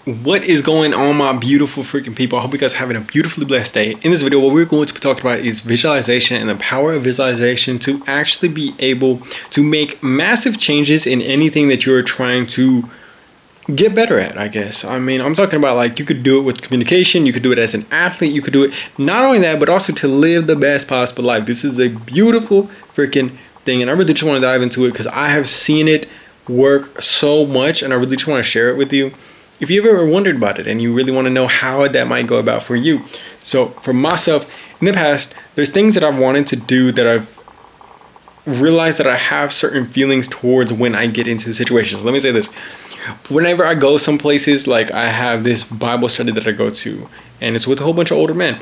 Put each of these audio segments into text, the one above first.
What is going on, my beautiful freaking people? I hope you guys are having a beautifully blessed day. In this video, what we're going to be talking about is visualization and the power of visualization to actually be able to make massive changes in anything that you're trying to get better at, I guess. I mean, I'm talking about like you could do it with communication, you could do it as an athlete, you could do it not only that, but also to live the best possible life. This is a beautiful freaking thing, and I really just want to dive into it because I have seen it work so much, and I really just want to share it with you. If you've ever wondered about it and you really want to know how that might go about for you. So for myself, in the past, there's things that I've wanted to do that I've realized that I have certain feelings towards when I get into the situations. Let me say this. Whenever I go some places, like I have this Bible study that I go to, and it's with a whole bunch of older men.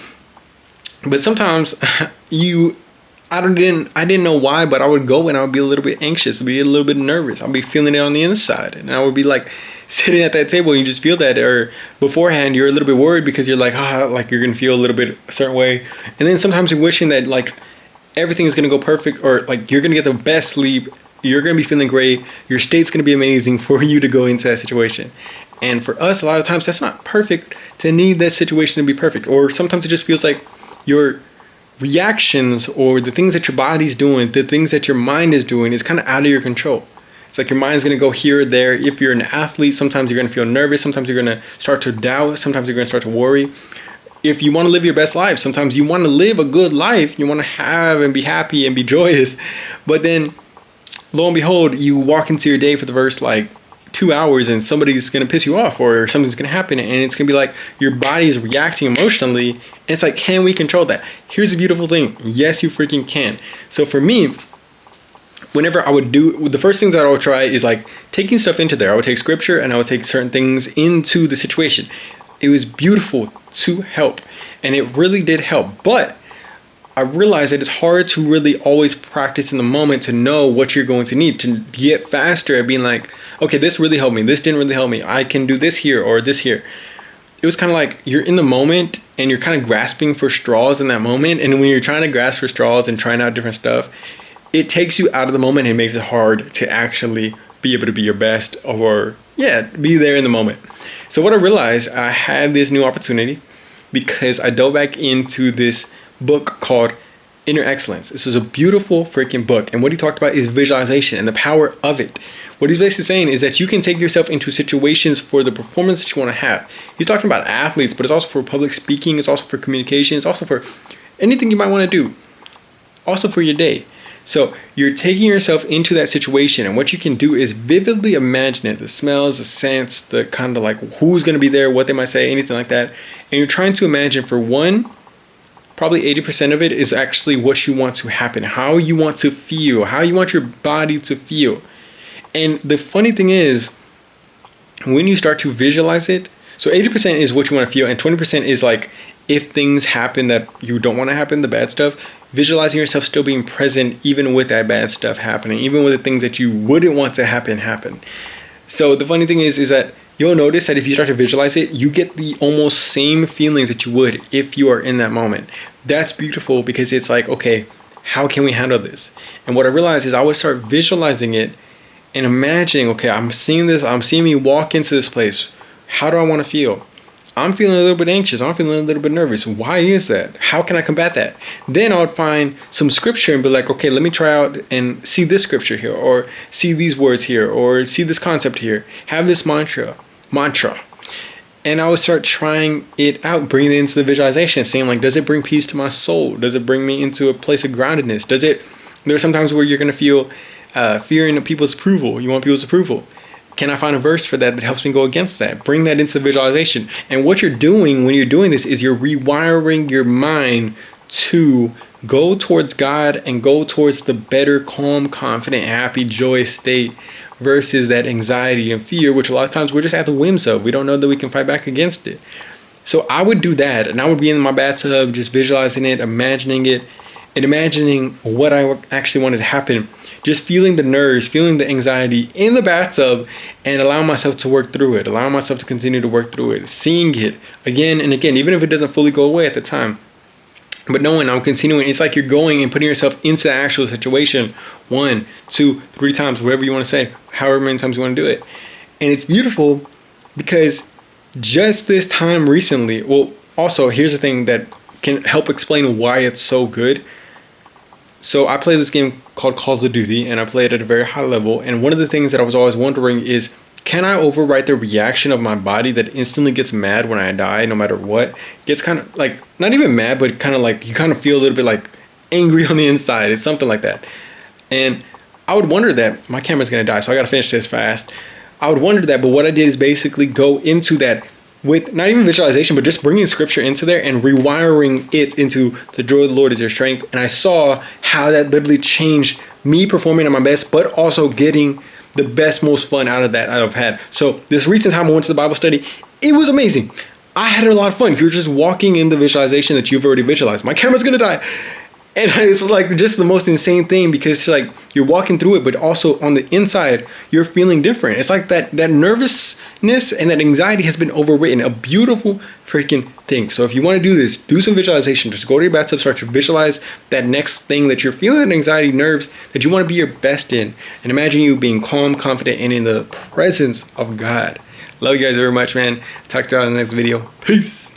But sometimes I didn't know why, but I would go and I would be a little bit anxious, I'd be a little bit nervous. I'd be feeling it on the inside, and I would be like sitting at that table and you just feel that, or beforehand you're a little bit worried because you're like, like you're gonna feel a little bit a certain way, and then sometimes you're wishing that like everything is gonna go perfect, or like you're gonna get the best sleep, you're gonna be feeling great, your state's gonna be amazing for you to go into that situation. And for us, a lot of times that's not perfect to need that situation to be perfect, or sometimes it just feels like your reactions or the things that your body's doing, the things that your mind is doing is kind of out of your control. It's like your mind's going to go here or there. If you're an athlete, sometimes you're going to feel nervous. Sometimes you're going to start to doubt. Sometimes you're going to start to worry. If you want to live your best life, sometimes you want to live a good life. You want to have and be happy and be joyous. But then, lo and behold, you walk into your day for the first 2 hours and somebody's going to piss you off or something's going to happen. And it's going to be like your body's reacting emotionally. And it's like, can we control that? Here's the beautiful thing. Yes, you freaking can. So for me, whenever I would do, the first things that I would try is like taking stuff into there. I would take scripture and I would take certain things into the situation. It was beautiful to help, and it really did help. But I realized that it's hard to really always practice in the moment to know what you're going to need to get faster at being like, okay, this really helped me. This didn't really help me. I can do this here or this here. It was kind of like you're in the moment and you're kind of grasping for straws in that moment. And when you're trying to grasp for straws and trying out different stuff, it takes you out of the moment and makes it hard to actually be able to be your best or, be there in the moment. So what I realized, I had this new opportunity because I dove back into this book called Inner Excellence. This is a beautiful freaking book. And what he talked about is visualization and the power of it. What he's basically saying is that you can take yourself into situations for the performance that you want to have. He's talking about athletes, but it's also for public speaking. It's also for communication. It's also for anything you might want to do. Also for your day. So you're taking yourself into that situation, and what you can do is vividly imagine it, the smells, the scents, the kind of like who's going to be there, what they might say, anything like that. And you're trying to imagine, for one, probably 80% of it is actually what you want to happen, how you want to feel, how you want your body to feel. And the funny thing is, when you start to visualize it, so 80% is what you want to feel, and 20% is like if things happen that you don't want to happen, the bad stuff, visualizing yourself still being present even with that bad stuff happening, even with the things that you wouldn't want to happen. So the funny thing is that you'll notice that if you start to visualize it, you get the almost same feelings that you would if you are in that moment. That's beautiful because it's like, okay, how can we handle this? And what I realized is I would start visualizing it and imagining, okay, I'm seeing me walk into this place. How do I want to feel? I'm feeling a little bit anxious. I'm feeling a little bit nervous. Why is that? How can I combat that? Then I would find some scripture and be like, okay, let me try out and see this scripture here, or see these words here, or see this concept here. Have this mantra. And I would start trying it out, bringing it into the visualization, saying like, does it bring peace to my soul? Does it bring me into a place of groundedness? There's sometimes where you're going to feel fearing of people's approval. You want people's approval. Can I find a verse for that helps me go against that? Bring that into the visualization. And what you're doing when you're doing this is you're rewiring your mind to go towards God and go towards the better, calm, confident, happy, joyous state versus that anxiety and fear, which a lot of times we're just at the whims of. We don't know that we can fight back against it. So I would do that, and I would be in my bathtub just visualizing it, imagining it, and imagining what I actually wanted to happen. Just feeling the nerves, feeling the anxiety in the bathtub, and allowing myself to work through it, allowing myself to continue to work through it, seeing it again and again, even if it doesn't fully go away at the time. But knowing I'm continuing, it's like you're going and putting yourself into the actual situation 1, 2, 3 times, whatever you want to say, however many times you want to do it. And it's beautiful because just this time recently, well, also here's the thing that can help explain why it's so good. So I play this game called Call of Duty, and I play it at a very high level. And one of the things that I was always wondering is, can I overwrite the reaction of my body that instantly gets mad when I die, no matter what? Gets kind of like, not even mad, but kind of like, you kind of feel a little bit like angry on the inside. It's something like that. And I would wonder that. My camera's going to die, so I got to finish this fast. I would wonder that, but what I did is basically go into that with not even visualization, but just bringing scripture into there and rewiring it into the joy of the Lord is your strength. And I saw how that literally changed me performing at my best, but also getting the best, most fun out of that I've had. So this recent time I went to the Bible study, it was amazing. I had a lot of fun. You're just walking in the visualization that you've already visualized. My camera's going to die. And it's like just the most insane thing, because like you're walking through it, but also on the inside, you're feeling different. It's like that nervousness and that anxiety has been overwritten. A beautiful freaking thing. So if you want to do this, do some visualization. Just go to your bathtub, start to visualize that next thing that you're feeling, that anxiety, nerves, that you want to be your best in. And imagine you being calm, confident, and in the presence of God. Love you guys very much, man. Talk to you all in the next video. Peace.